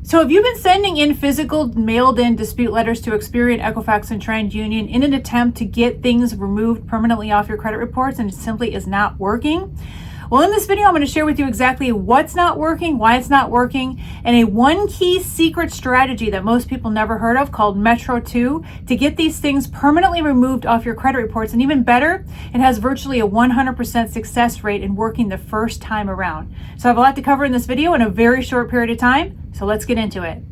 So if you've been sending in physical mailed in dispute letters to Experian, Equifax, and TransUnion in an attempt to get things removed permanently off your credit reports and it simply is not working, well, in this video, I'm going to share with you exactly what's not working, why it's not working, and a one key secret strategy that most people never heard of called Metro 2 to get these things permanently removed off your credit reports. And even better, it has virtually a 100% success rate in working the first time around. So I have a lot to cover in this video in a very short period of time. So let's get into it.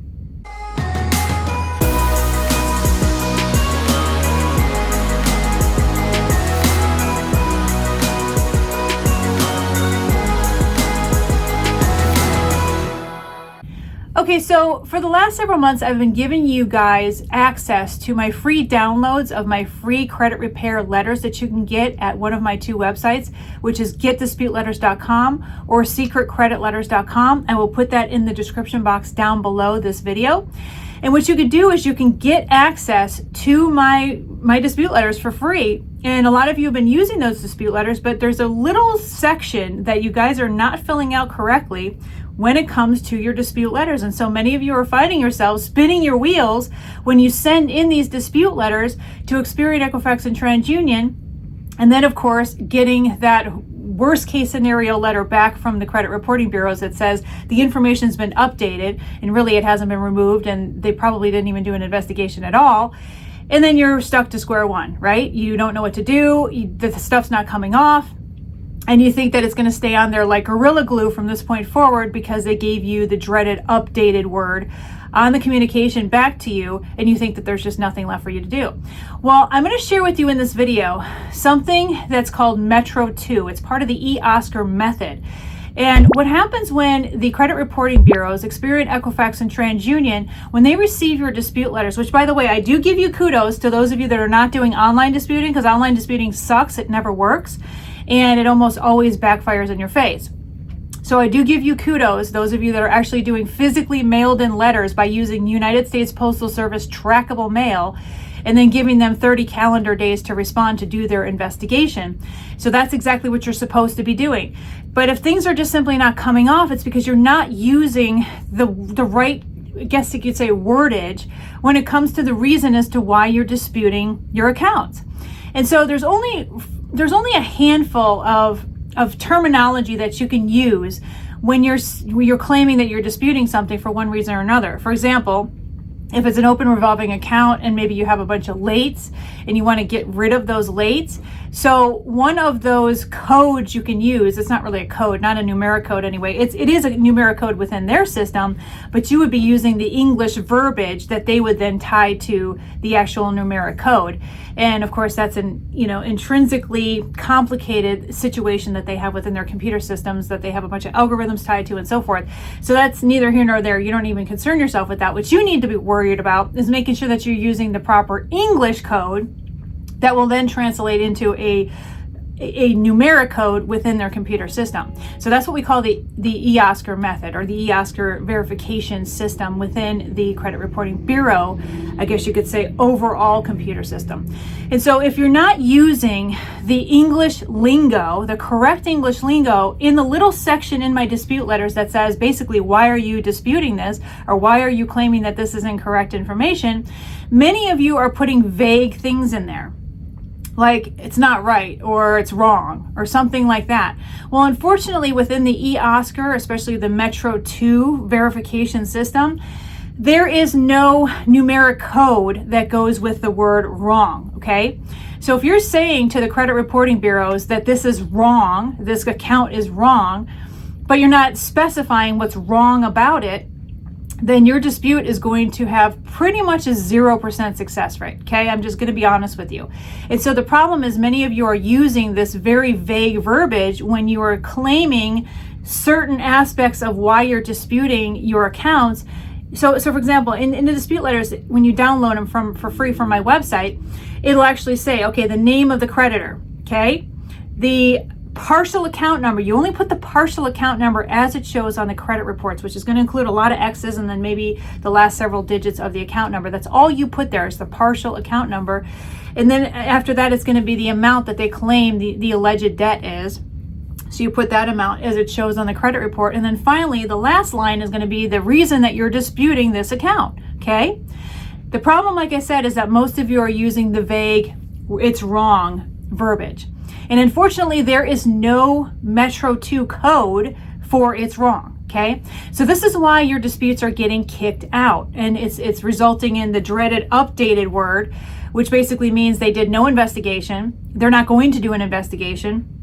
Okay, so for the last several months, I've been giving you guys access to my free downloads of my free credit repair letters that you can get at one of my two websites, which is getdisputeletters.com or secretcreditletters.com. I will put that in the description box down below this video. And what you can do is you can get access to my dispute letters for free. And a lot of you have been using those dispute letters, but there's a little section that you guys are not filling out correctly when it comes to your dispute letters. And so many of you are finding yourselves spinning your wheels when you send in these dispute letters to Experian, Equifax, and TransUnion. And then, of course, getting that worst case scenario letter back from the credit reporting bureaus that says the information's been updated and really it hasn't been removed and they probably didn't even do an investigation at all. And then you're stuck to square one, right? You don't know what to do. The stuff's not coming off. And you think that it's going to stay on there like Gorilla Glue from this point forward because they gave you the dreaded updated word on the communication back to you, and you think that there's just nothing left for you to do. Well, I'm going to share with you in this video something that's called Metro 2. It's part of the eOscar method. And what happens when the credit reporting bureaus, Experian, Equifax, and TransUnion, when they receive your dispute letters, which by the way, I do give you kudos to those of you that are not doing online disputing, because online disputing sucks, it never works, and it almost always backfires in your face. So I do give you kudos, those of you that are actually doing physically mailed in letters by using United States Postal Service trackable mail, and then giving them 30 calendar days to respond to do their investigation. So that's exactly what you're supposed to be doing. But if things are just simply not coming off, it's because you're not using the right, I guess you could say, wordage when it comes to the reason as to why you're disputing your accounts. And so there's only a handful of terminology that you can use when you're claiming that you're disputing something for one reason or another. For example, if it's an open revolving account and maybe you have a bunch of lates and you want to get rid of those lates. So one of those codes you can use, it's not really a code, not a numeric code anyway. It is a numeric code within their system, but you would be using the English verbiage that they would then tie to the actual numeric code. And of course, that's an intrinsically complicated situation that they have within their computer systems that they have a bunch of algorithms tied to and so forth. So that's neither here nor there. You don't even concern yourself with that. What you need to be worried about is making sure that you're using the proper English code that will then translate into a numeric code within their computer system. So that's what we call the eOscar method, or the eOscar verification system within the credit reporting bureau, I guess you could say, overall computer system. And so if you're not using the English lingo, the correct English lingo in the little section in my dispute letters that says basically, why are you disputing this, or why are you claiming that this is incorrect information, many of you are putting vague things in there, like it's not right or it's wrong or something like that. Well, unfortunately, within the eOscar, especially the Metro 2 verification system, there is no numeric code that goes with the word wrong, okay? So if you're saying to the credit reporting bureaus that this is wrong, this account is wrong, but you're not specifying what's wrong about it, then your dispute is going to have pretty much a 0% success rate, okay? I'm just going to be honest with you. And so the problem is many of you are using this very vague verbiage when you are claiming certain aspects of why you're disputing your accounts. So for example, in the dispute letters, when you download them for free from my website, it'll actually say, okay, the name of the creditor, okay? The partial account number, you only put the partial account number as it shows on the credit reports, which is going to include a lot of X's and then maybe the last several digits of the account number. That's all you put there, is the partial account number. And then after that, it's going to be the amount that they claim the alleged debt is. So you put that amount as it shows on the credit report. And then finally, the last line is going to be the reason that you're disputing this account, okay? The problem, like I said, is that most of you are using the vague, it's wrong verbiage. And unfortunately, there is no Metro 2 code for it's wrong, okay? So this is why your disputes are getting kicked out. And it's resulting in the dreaded updated word, which basically means they did no investigation. They're not going to do an investigation.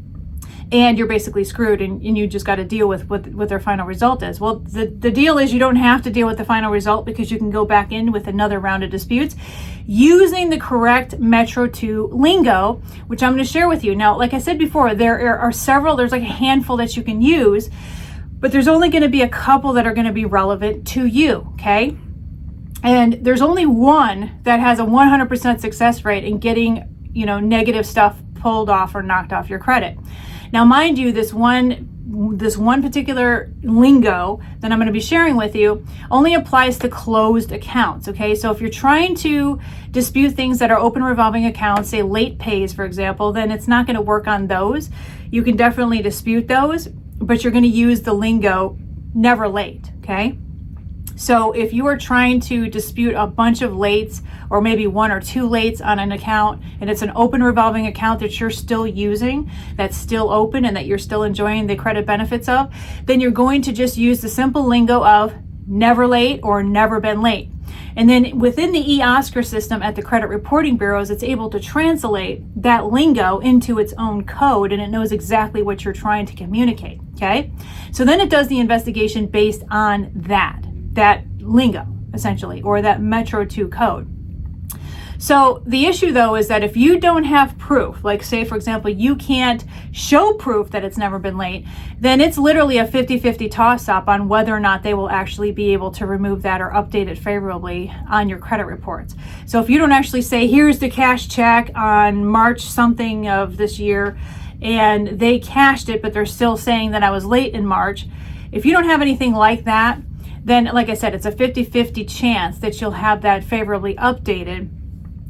And you're basically screwed, and you just got to deal with what their final result is. Well, the deal is you don't have to deal with the final result because you can go back in with another round of disputes using the correct Metro 2 lingo, which I'm going to share with you. Now, like I said before, there are several, there's like a handful that you can use, but there's only going to be a couple that are going to be relevant to you, okay? And there's only one that has a 100% success rate in getting, negative stuff pulled off or knocked off your credit. Now, mind you, this one particular lingo that I'm going to be sharing with you only applies to closed accounts, okay? So if you're trying to dispute things that are open revolving accounts, say late pays, for example, then it's not going to work on those. You can definitely dispute those, but you're going to use the lingo never late, okay? So if you are trying to dispute a bunch of lates or maybe one or two lates on an account, and it's an open revolving account that you're still using, that's still open and that you're still enjoying the credit benefits of, then you're going to just use the simple lingo of never late or never been late. And then within the eOscar system at the credit reporting bureaus, it's able to translate that lingo into its own code, and it knows exactly what you're trying to communicate, okay? So then it does the investigation based on that lingo, essentially, or that Metro 2 code. So the issue, though, is that if you don't have proof, like say, for example, you can't show proof that it's never been late, then it's literally a 50-50 toss-up on whether or not they will actually be able to remove that or update it favorably on your credit reports. So if you don't actually say, here's the cash check on March something of this year, and they cashed it, but they're still saying that I was late in March, if you don't have anything like that, then, like I said, it's a 50-50 chance that you'll have that favorably updated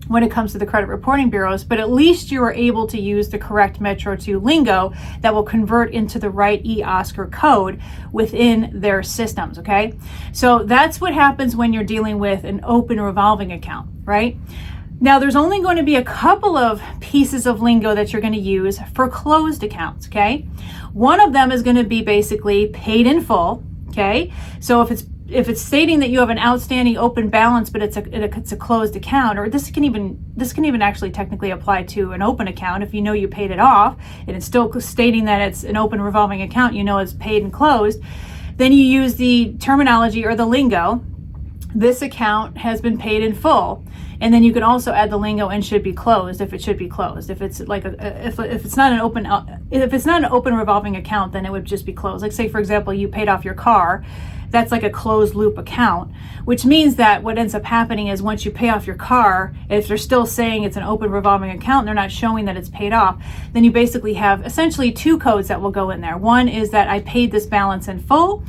when it comes to the credit reporting bureaus, but at least you are able to use the correct Metro 2 lingo that will convert into the right eOscar code within their systems, okay? So that's what happens when you're dealing with an open revolving account, right? Now, there's only going to be a couple of pieces of lingo that you're going to use for closed accounts, okay? One of them is going to be basically paid in full, okay? So if it's stating that you have an outstanding open balance, but it's a closed account, or this can even actually technically apply to an open account if you know you paid it off and it's still stating that it's an open revolving account, you know it's paid and closed, then you use the terminology or the lingo, this account has been paid in full. And then you can also add the lingo and should be closed if it should be closed. If it's like if it's not an open revolving account, then it would just be closed. Like say, for example, you paid off your car, that's like a closed loop account, which means that what ends up happening is once you pay off your car, if they're still saying it's an open revolving account and they're not showing that it's paid off, then you basically have essentially two codes that will go in there. One is that I paid this balance in full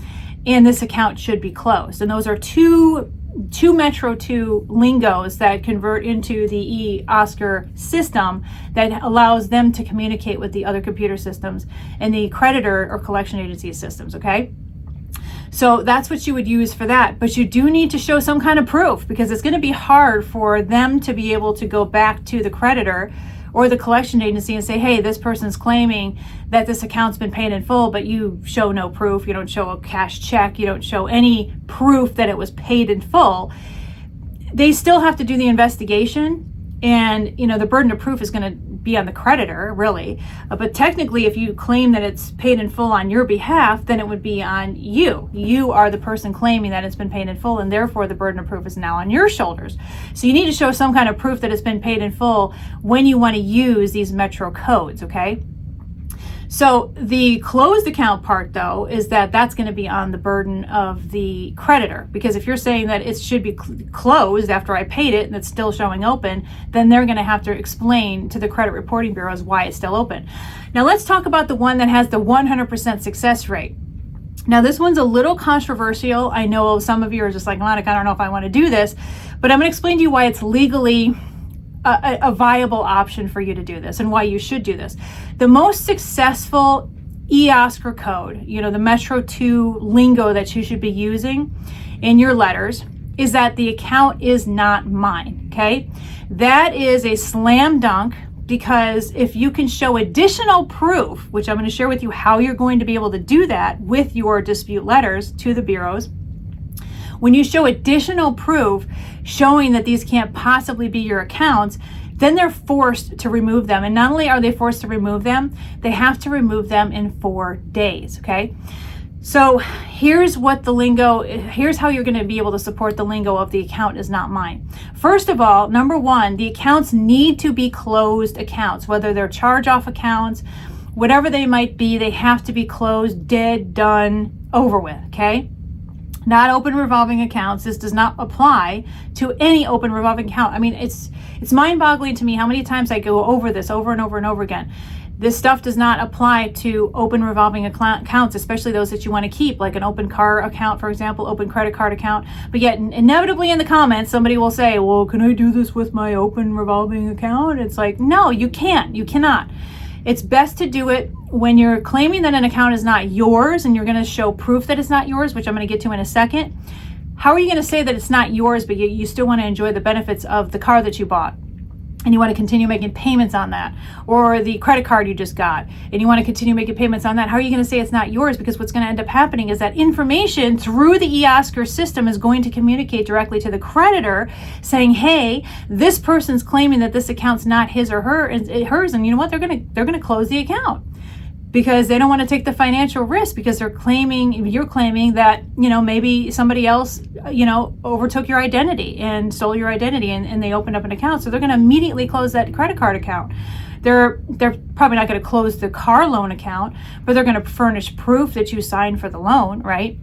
and this account should be closed. And those are two Metro 2 lingos that convert into the eOscar system that allows them to communicate with the other computer systems and the creditor or collection agency systems, okay? So that's what you would use for that. But you do need to show some kind of proof because it's going to be hard for them to be able to go back to the creditor or the collection agency and say, hey, this person's claiming that this account's been paid in full, but you show no proof. You don't show a cash check. You don't show any proof that it was paid in full. They still have to do the investigation. And, the burden of proof is going to be on the creditor, really. But technically, if you claim that it's paid in full on your behalf, then it would be on you. You are the person claiming that it's been paid in full, and therefore the burden of proof is now on your shoulders. So you need to show some kind of proof that it's been paid in full when you want to use these Metro codes, okay? So the closed account part, though, is that's going to be on the burden of the creditor, because if you're saying that it should be closed after I paid it and it's still showing open, then they're going to have to explain to the credit reporting bureaus why it's still open. Now let's talk about the one that has the 100% success rate. Now this one's a little controversial. I know some of you are just like, Monica, I don't know if I want to do this, but I'm going to explain to you why it's legally a viable option for you to do this and why you should do this. The most successful e-Oscar code, the Metro 2 lingo that you should be using in your letters, is that the account is not mine, okay? That is a slam dunk, because if you can show additional proof, which I'm going to share with you how you're going to be able to do that with your dispute letters to the bureaus, when you show additional proof showing that these can't possibly be your accounts, then they're forced to remove them. And not only are they forced to remove them, they have to remove them in 4 days, okay? So here's how you're going to be able to support the lingo of the account is not mine. First of all, number one, the accounts need to be closed accounts, whether they're charge-off accounts, whatever they might be, they have to be closed, dead, done, over with, okay? Not open revolving accounts. This does not apply to any open revolving account. I mean, it's mind-boggling to me how many times I go over this over and over and over again. This stuff does not apply to open revolving accounts, especially those that you want to keep, like an open car account, for example, open credit card account. But yet, inevitably in the comments, somebody will say, well, can I do this with my open revolving account? It's like, no, you can't. You cannot. It's best to do it when you're claiming that an account is not yours and you're going to show proof that it's not yours, which I'm going to get to in a second. How are you going to say that it's not yours, but you still want to enjoy the benefits of the car that you bought? And you want to continue making payments on that, or the credit card you just got, and you want to continue making payments on that. How are you going to say it's not yours? Because what's going to end up happening is that information through the e-Oscar system is going to communicate directly to the creditor saying, hey, this person's claiming that this account's not his or hers, and you know what? They're going to close the account, because they don't want to take the financial risk, because you're claiming that, maybe somebody else, overtook your identity and stole your identity, and they opened up an account. So they're going to immediately close that credit card account. They're probably not going to close the car loan account, but they're going to furnish proof that you signed for the loan, right?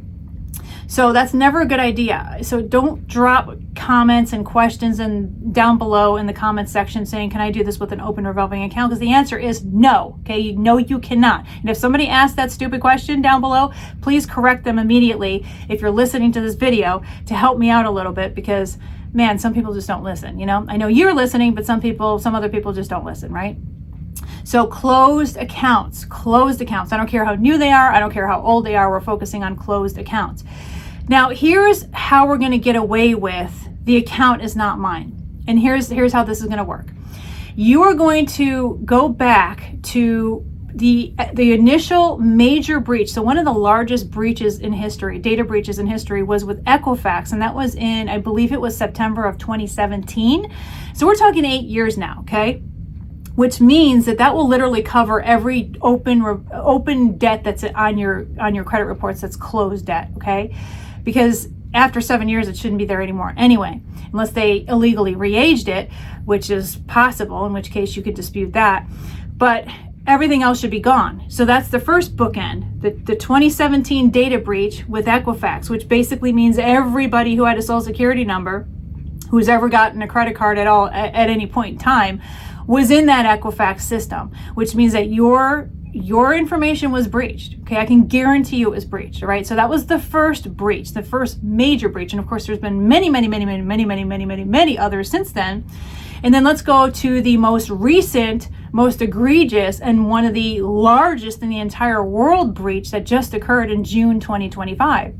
So that's never a good idea. So don't drop comments and questions down below in the comments section saying, can I do this with an open revolving account? Because the answer is no, okay? No, you cannot. And if somebody asks that stupid question down below, please correct them immediately if you're listening to this video, to help me out a little bit, because man, some people just don't listen, I know you're listening, but some other people just don't listen, right? So closed accounts. I don't care how new they are. I don't care how old they are. We're focusing on closed accounts. Now, here's how we're going to get away with the account is not mine. And here's how this is going to work. You are going to go back to the initial major breach. So one of the largest breaches in history, data breaches in history, was with Equifax. And that was in, I believe it was September of 2017. So we're talking 8 years now, okay? Which means that will literally cover every open debt that's on your credit reports that's closed debt, okay? Because after 7 years, it shouldn't be there anymore anyway, unless they illegally re-aged it, which is possible, in which case you could dispute that. But everything else should be gone. So that's the first bookend, the 2017 data breach with Equifax, which basically means everybody who had a social security number, who's ever gotten a credit card at all at any point in time, was in that Equifax system, which means that your information was breached. Okay, I can guarantee you it was breached. All right, so that was the first breach, the first major breach, and of course, there's been many others since then. And then let's go to the most recent, most egregious, and one of the largest in the entire world breach that just occurred in June 2025.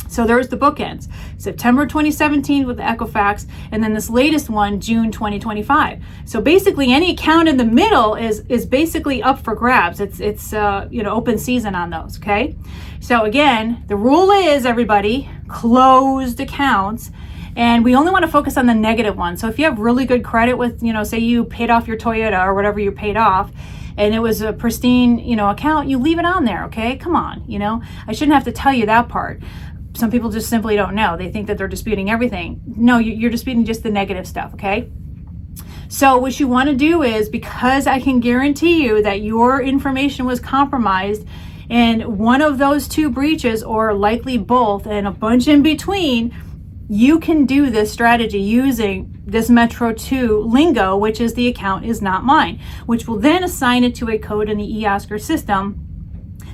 So there's the bookends. September 2017 with the Equifax, and then this latest one, June 2025. So basically any account in the middle is basically up for grabs. It's open season on those, okay? So again, the rule is, everybody, closed accounts, and we only want to focus on the negative ones. So if you have really good credit with, say you paid off your Toyota or whatever you paid off, and it was a pristine, account, you leave it on there, okay? Come on, I shouldn't have to tell you that part. Some people just simply don't know. They think that they're disputing everything. No, you're disputing just the negative stuff, okay? So what you want to do is, because I can guarantee you that your information was compromised in one of those two breaches, or likely both, and a bunch in between, you can do this strategy using this Metro 2 lingo, which is the account is not mine, which will then assign it to a code in the e-Oscar system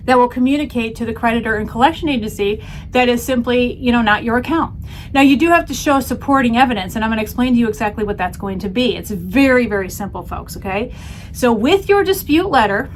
that will communicate to the creditor and collection agency that is simply, not your account. Now, you do have to show supporting evidence, and I'm going to explain to you exactly what that's going to be. It's very, very simple, folks, okay? So with your dispute letter,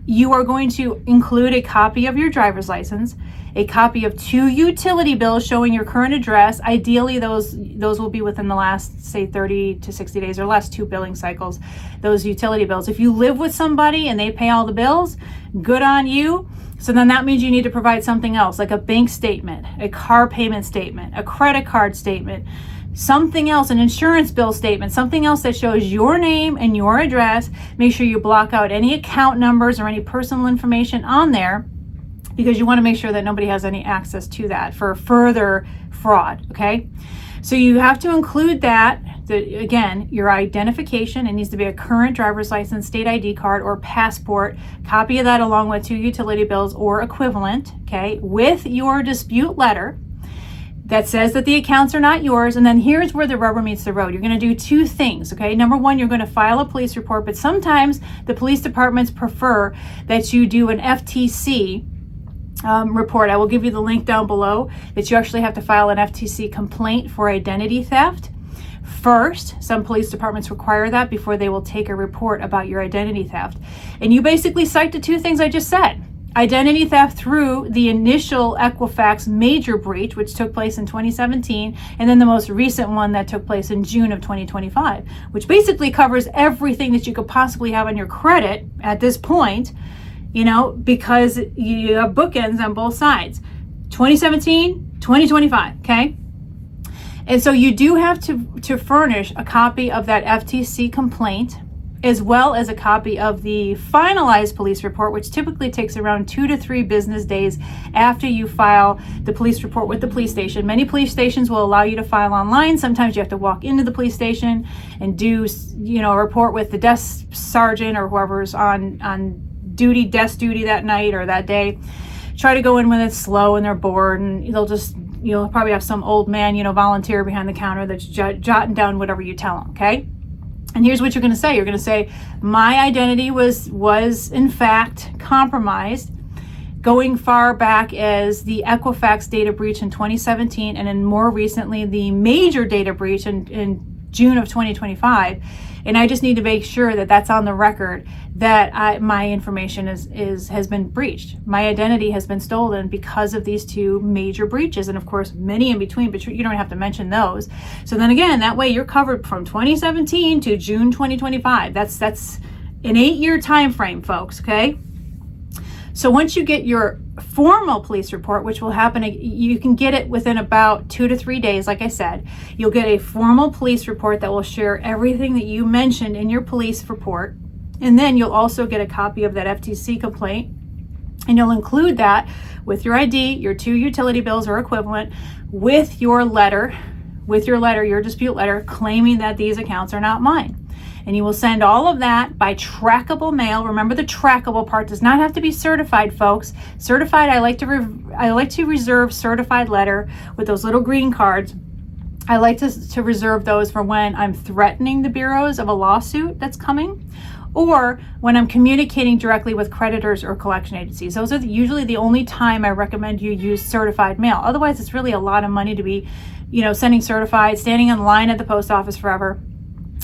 you are going to include a copy of your driver's license, a copy of 2 utility bills showing your current address. Ideally, those will be within the last, say, 30 to 60 days or less, 2 billing cycles, those utility bills. If you live with somebody and they pay all the bills, good on you. So then that means you need to provide something else, like a bank statement, a car payment statement, a credit card statement, something else, an insurance bill statement, something else that shows your name and your address. Make sure you block out any account numbers or any personal information on there, because you want to make sure that nobody has any access to that for further fraud, okay? So you have to include that, again, your identification. It needs to be a current driver's license, state ID card, or passport. Copy of that along with 2 utility bills or equivalent, okay, with your dispute letter that says that the accounts are not yours. And then here's where the rubber meets the road. You're going to do 2 things, okay? Number 1, you're going to file a police report, but sometimes the police departments prefer that you do an FTC report. I will give you the link down below that you actually have to file an FTC complaint for identity theft first. Some police departments require that before they will take a report about your identity theft. And you basically cite the 2 things I just said. Identity theft through the initial Equifax major breach, which took place in 2017, and then the most recent one that took place in June of 2025, which basically covers everything that you could possibly have on your credit at this point, you know, because you have bookends on both sides. 2017, 2025, okay? And so you do have to furnish a copy of that FTC complaint, as well as a copy of the finalized police report, which typically takes around 2 to 3 business days after you file the police report with the police station. Many police stations will allow you to file online. Sometimes you have to walk into the police station and do, you know, a report with the desk sergeant or whoever's on desk duty that night or that day. Try to go in when it's slow and they're bored, and you'll probably have some old man, you know, volunteer behind the counter that's jotting down whatever you tell them, okay? And here's what you're going to say. You're going to say, my identity was in fact compromised, going far back as the Equifax data breach in 2017, and then more recently the major data breach in June of 2025. And I just need to make sure that that's on the record, that my information has been breached. My identity has been stolen because of these 2 major breaches, and of course many in between, but you don't have to mention those. So then again, that way you're covered from 2017 to June 2025. That's an 8-year time frame, folks, okay? So once you get your formal police report, which will happen, you can get it within about 2 to 3 days. Like I said, you'll get a formal police report that will share everything that you mentioned in your police report. And then you'll also get a copy of that FTC complaint, and you'll include that with your ID, your 2 utility bills or equivalent, with your letter, your dispute letter, claiming that these accounts are not mine. And you will send all of that by trackable mail. Remember, the trackable part does not have to be certified, folks. Certified, I like to reserve certified letter with those little green cards. I like to reserve those for when I'm threatening the bureaus of a lawsuit that's coming, or when I'm communicating directly with creditors or collection agencies. Those are usually the only time I recommend you use certified mail. Otherwise, it's really a lot of money to be, you know, sending certified, standing in line at the post office forever.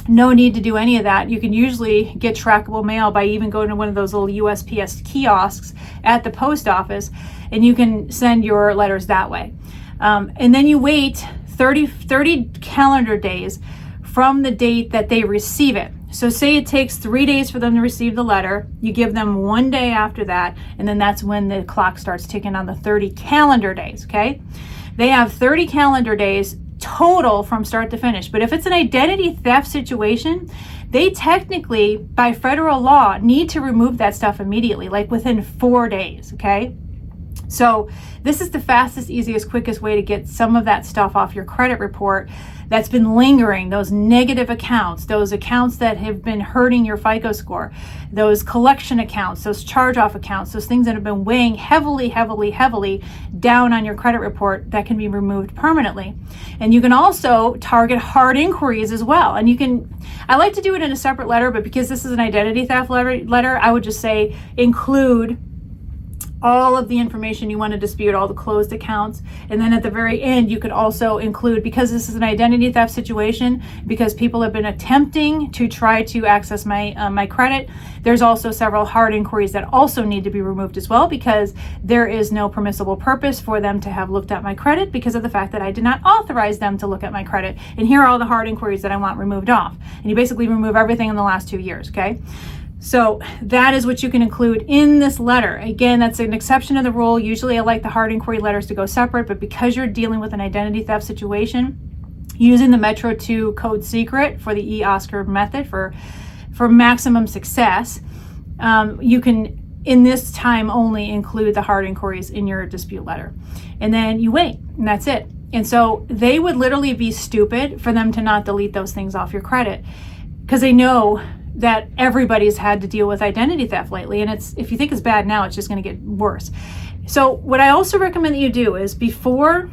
No need to do any of that. You can usually get trackable mail by even going to one of those little USPS kiosks at the post office, and you can send your letters that way. And then you wait 30 calendar days from the date that they receive it. So say it takes 3 days for them to receive the letter, you give them 1 day after that, and then that's when the clock starts ticking on the 30 calendar days, okay? They have 30 calendar days total from start to finish. But if it's an identity theft situation, they technically, by federal law, need to remove that stuff immediately, like within 4 days, okay? So this is the fastest, easiest, quickest way to get some of that stuff off your credit report that's been lingering, those negative accounts, those accounts that have been hurting your FICO score, those collection accounts, those charge-off accounts, those things that have been weighing heavily down on your credit report that can be removed permanently. And you can also target hard inquiries as well. And you can, I like to do it in a separate letter, but because this is an identity theft letter, I would just say include all of the information you want to dispute, all the closed accounts. And then at the very end, you could also include, because this is an identity theft situation, because people have been attempting to try to access my credit, there's also several hard inquiries that also need to be removed as well, because there is no permissible purpose for them to have looked at my credit because of the fact that I did not authorize them to look at my credit. And here are all the hard inquiries that I want removed off. And you basically remove everything in the last 2 years, okay? So that is what you can include in this letter. Again, that's an exception to the rule. Usually I like the hard inquiry letters to go separate, but because you're dealing with an identity theft situation, using the Metro 2 code secret for the eOscar method for maximum success, you can, in this time only, include the hard inquiries in your dispute letter. And then you wait, and that's it. And so they would literally be stupid for them to not delete those things off your credit, because they know that everybody's had to deal with identity theft lately. And if you think it's bad now, it's just going to get worse. So what I also recommend that you do is, before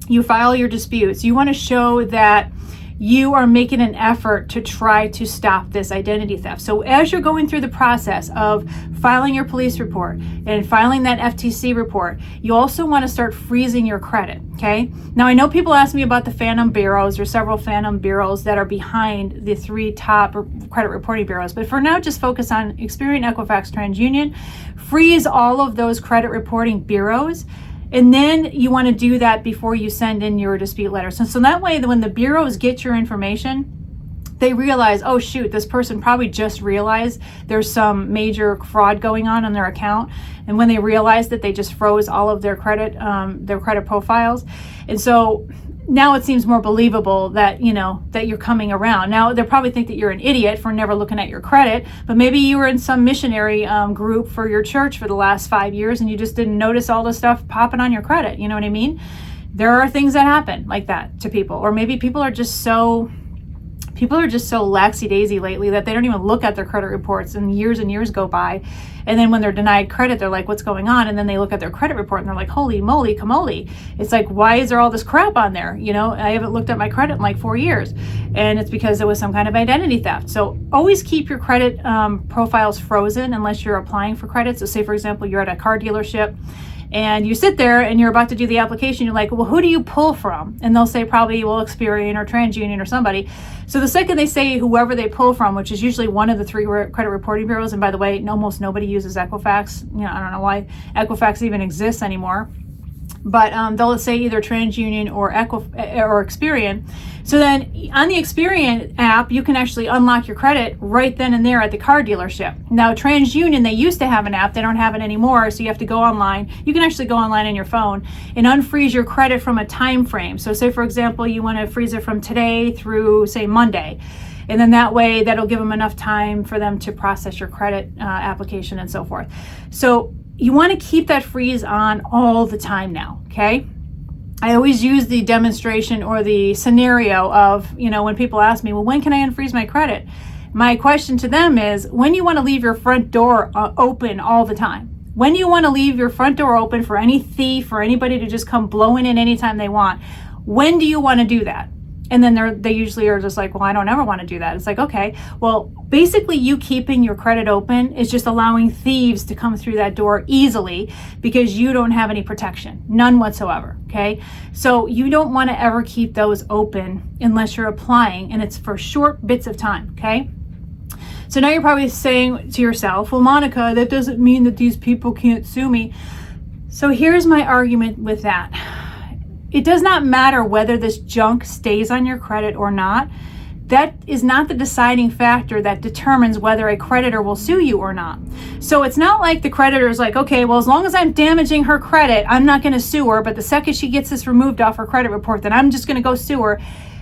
you file your disputes, you want to show that you are making an effort to try to stop this identity theft. So as you're going through the process of filing your police report and filing that FTC report, you also want to start freezing your credit, okay? Now, I know people ask me about the phantom bureaus. There's several phantom bureaus that are behind the 3 top credit reporting bureaus. But for now, just focus on Experian, Equifax, TransUnion. Freeze all of those credit reporting bureaus. And then you want to do that before you send in your dispute letter. So that way, when the bureaus get your information, they realize, oh shoot, this person probably just realized there's some major fraud going on their account. And when they realize that, they just froze all of their credit profiles. And so now it seems more believable that, that you're coming around. Now, they'll probably think that you're an idiot for never looking at your credit, but maybe you were in some missionary group for your church for the last 5 years and you just didn't notice all the stuff popping on your credit. You know what I mean? There are things that happen like that to people. Or maybe people are just so laxy-daisy lately that they don't even look at their credit reports, and years go by. And then when they're denied credit, they're like, what's going on? And then they look at their credit report and they're like, holy moly, camoli. It's like, why is there all this crap on there? I haven't looked at my credit in like 4 years. And it's because there was some kind of identity theft. So always keep your credit profiles frozen unless you're applying for credit. So say, for example, you're at a car dealership and you sit there and you're about to do the application. You're like, well, who do you pull from? And they'll say probably, well, Experian or TransUnion or somebody. So the second they say whoever they pull from, which is usually one of the 3 credit reporting bureaus, and by the way, almost nobody uses Equifax. I don't know why Equifax even exists anymore. But they'll say either TransUnion or Experian. So then on the Experian app, you can actually unlock your credit right then and there at the car dealership. Now, TransUnion, they used to have an app. They don't have it anymore, so you have to go online. You can actually go online on your phone and unfreeze your credit from a time frame. So say, for example, you want to freeze it from today through, say, Monday. And then that way, that'll give them enough time for them to process your credit application and so forth. So you want to keep that freeze on all the time now, okay? I always use the demonstration or the scenario of, when people ask me, well, when can I unfreeze my credit? My question to them is, when you want to leave your front door open all the time? When you want to leave your front door open for any thief or anybody to just come blowing in anytime they want? When do you want to do that? And then they usually are just like, well, I don't ever want to do that. It's like, okay, well, basically you keeping your credit open is just allowing thieves to come through that door easily because you don't have any protection, none whatsoever, okay? So you don't want to ever keep those open unless you're applying, and it's for short bits of time, okay? So now you're probably saying to yourself, well, Monica, that doesn't mean that these people can't sue me. So here's my argument with that. It does not matter whether this junk stays on your credit or not. That is not the deciding factor that determines whether a creditor will sue you or not. So it's not like the creditor is like, okay, well, as long as I'm damaging her credit, I'm not going to sue her. But the second she gets this removed off her credit report, then I'm just going to go sue her.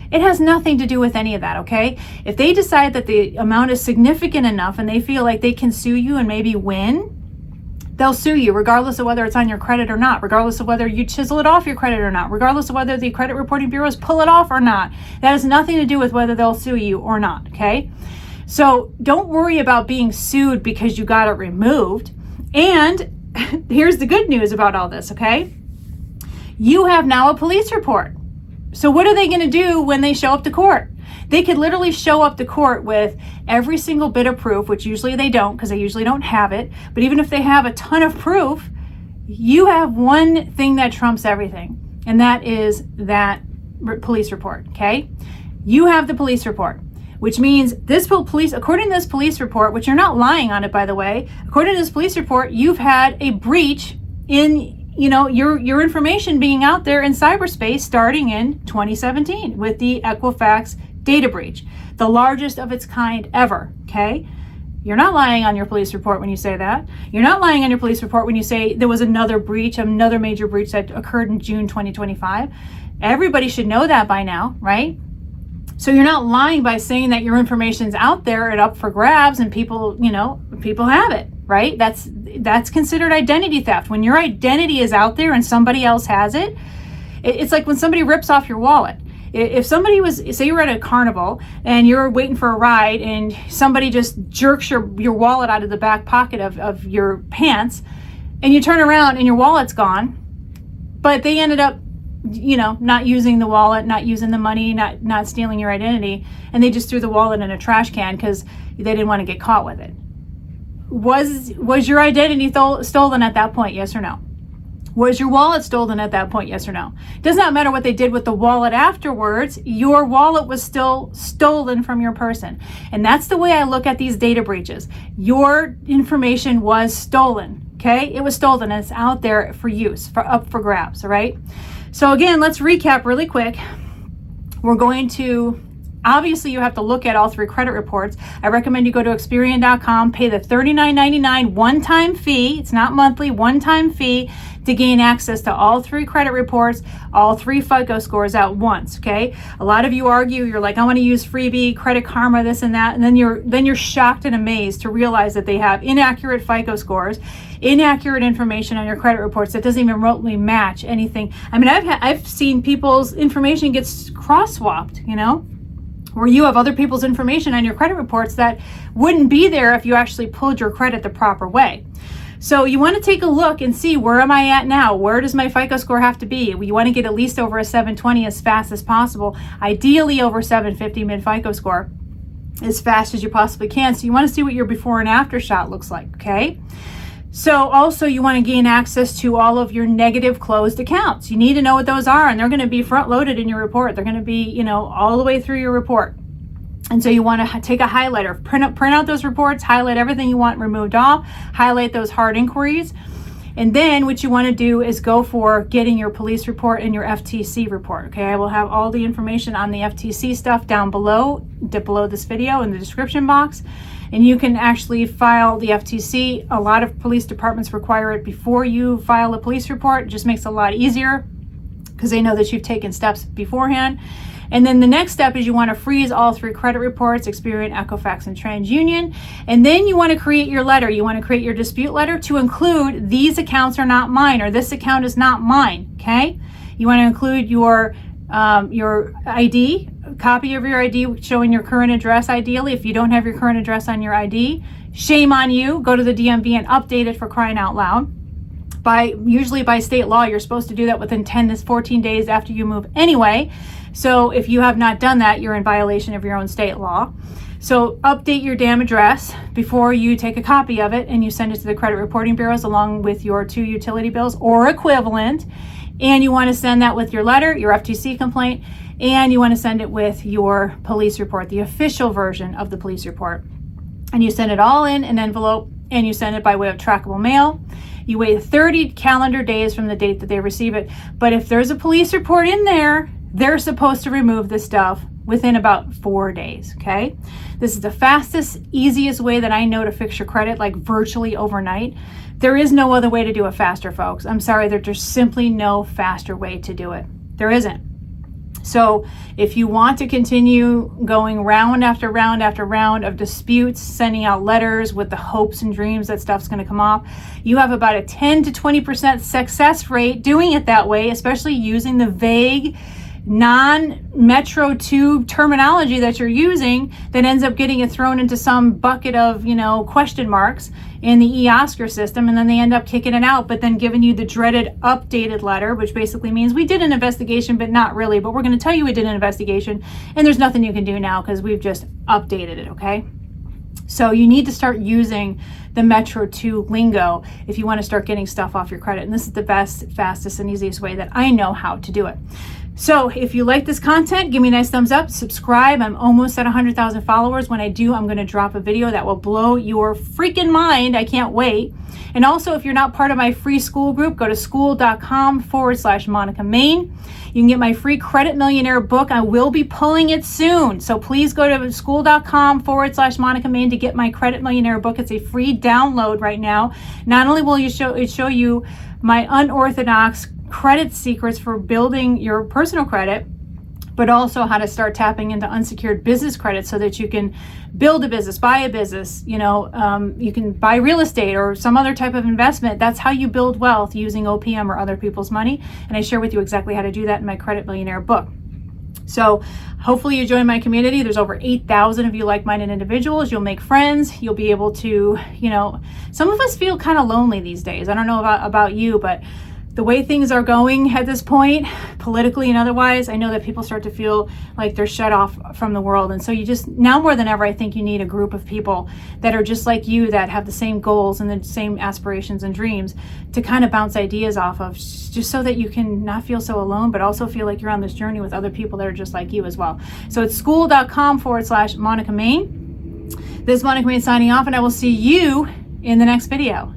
It has nothing to do with any of that, okay? If they decide that the amount is significant enough and they feel like they can sue you and maybe win, they'll sue you regardless of whether it's on your credit or not, regardless of whether you chisel it off your credit or not, regardless of whether the credit reporting bureaus pull it off or not. That has nothing to do with whether they'll sue you or not, okay? So don't worry about being sued because you got it removed. And here's the good news about all this, okay? You have now a police report. So what are they going to do when they show up to court? They could literally show up to court with every single bit of proof, which usually they don't because they usually don't have it. But even if they have a ton of proof, You have one thing that trumps everything, and that is that police report, okay? You have the police report, which means according to this police report, which you're not lying on it, by the way, according to this police report, you've had a breach in your information being out there in cyberspace starting in 2017 with the Equifax data breach, the largest of its kind ever, okay? You're not lying on your police report when you say that. You're not lying on your police report when you say there was another breach, another major breach that occurred in June 2025. Everybody should know that by now, right? So you're not lying by saying that your information's out there and up for grabs and people have it, right? That's considered identity theft. When your identity is out there and somebody else has it, it's like when somebody rips off your wallet. If somebody say you were at a carnival and you're waiting for a ride and somebody just jerks your wallet out of the back pocket of your pants, and you turn around and your wallet's gone, but they ended up not using the wallet, not using the money, not stealing your identity, and they just threw the wallet in a trash can because they didn't want to get caught with it. Was your identity stolen at that point? Yes or no? Was your wallet stolen at that point? Yes or no? It does not matter what they did with the wallet afterwards. Your wallet was still stolen from your person. And that's the way I look at these data breaches. Your information was stolen, okay? It was stolen and it's out there for use, up for grabs, all right? So again, let's recap really quick. We're going to, obviously you have to look at all 3 credit reports. I recommend you go to Experian.com, pay the $39.99 one-time fee. It's not monthly, one-time fee to gain access to all 3 credit reports, all 3 FICO scores at once, okay? A lot of you argue, you're like, I want to use freebie, Credit Karma, this and that, and then you're shocked and amazed to realize that they have inaccurate FICO scores, inaccurate information on your credit reports that doesn't even remotely match anything. I mean, I've seen people's information gets cross-swapped, where you have other people's information on your credit reports that wouldn't be there if you actually pulled your credit the proper way. So you want to take a look and see, where am I at now? Where does my FICO score have to be? You want to get at least over a 720 as fast as possible, ideally over 750 mid FICO score as fast as you possibly can. So you want to see what your before and after shot looks like, okay? So also you want to gain access to all of your negative closed accounts. You need to know what those are, and they're going to be front loaded in your report. They're going to be, all the way through your report. And so you want to take a highlighter, print out those reports, highlight everything you want removed off, highlight those hard inquiries. And then what you want to do is go for getting your police report and your FTC report. Okay, I will have all the information on the FTC stuff down below this video in the description box. And you can actually file the FTC. A lot of police departments require it before you file a police report. It just makes it a lot easier because they know that you've taken steps beforehand. And then the next step is you want to freeze all 3 credit reports, Experian, Equifax, and TransUnion. And then you want to create your letter. You want to create your dispute letter to include, these accounts are not mine, or this account is not mine, okay? You want to include your ID, copy of your ID showing your current address ideally. If you don't have your current address on your ID, shame on you. Go to the DMV and update it, for crying out loud. Usually by state law, you're supposed to do that within 10 to 14 days after you move anyway. So if you have not done that, you're in violation of your own state law. So update your damn address before you take a copy of it and you send it to the credit reporting bureaus along with your 2 utility bills or equivalent. And you want to send that with your letter, your FTC complaint, and you want to send it with your police report, the official version of the police report. And you send it all in an envelope, and you send it by way of trackable mail. You wait 30 calendar days from the date that they receive it. But if there's a police report in there, they're supposed to remove this stuff within about 4 days, okay? This is the fastest, easiest way that I know to fix your credit, like virtually overnight. There is no other way to do it faster, folks. I'm sorry, there's simply no faster way to do it. There isn't. So if you want to continue going round after round after round of disputes, sending out letters with the hopes and dreams that stuff's going to come off, you have about a 10 to 20% success rate doing it that way, especially using the vague, non-Metro 2 terminology that you're using that ends up getting it thrown into some bucket of, question marks in the eOscar system, and then they end up kicking it out, but then giving you the dreaded updated letter, which basically means we did an investigation, but not really, but we're going to tell you we did an investigation, and there's nothing you can do now because we've just updated it, okay? So you need to start using the Metro 2 lingo if you want to start getting stuff off your credit. And this is the best, fastest, and easiest way that I know how to do it. So if you like this content, give me a nice thumbs up, subscribe. I'm almost at 100,000 followers. When I do, I'm going to drop a video that will blow your freaking mind. I can't wait. And also, if you're not part of my free school group, go to school.com/Monica Main. You can get my free Credit Millionaire book. I will be pulling it soon. So please go to school.com/Monica Main to get my Credit Millionaire book. It's a free download right now. Not only will it show you my unorthodox credit secrets for building your personal credit, but also how to start tapping into unsecured business credit so that you can build a business, buy a business, you can buy real estate or some other type of investment. That's how you build wealth using OPM or other people's money. And I share with you exactly how to do that in my Credit Millionaire book. So hopefully you join my community. There's over 8,000 of you like-minded individuals. You'll make friends. You'll be able to, some of us feel kind of lonely these days. I don't know about you, but the way things are going at this point, politically and otherwise, I know that people start to feel like they're shut off from the world. And so you just, now more than ever, I think you need a group of people that are just like you, that have the same goals and the same aspirations and dreams to kind of bounce ideas off of, just so that you can not feel so alone, but also feel like you're on this journey with other people that are just like you as well. So it's school.com/Monica Main. This is Monica Main signing off, and I will see you in the next video.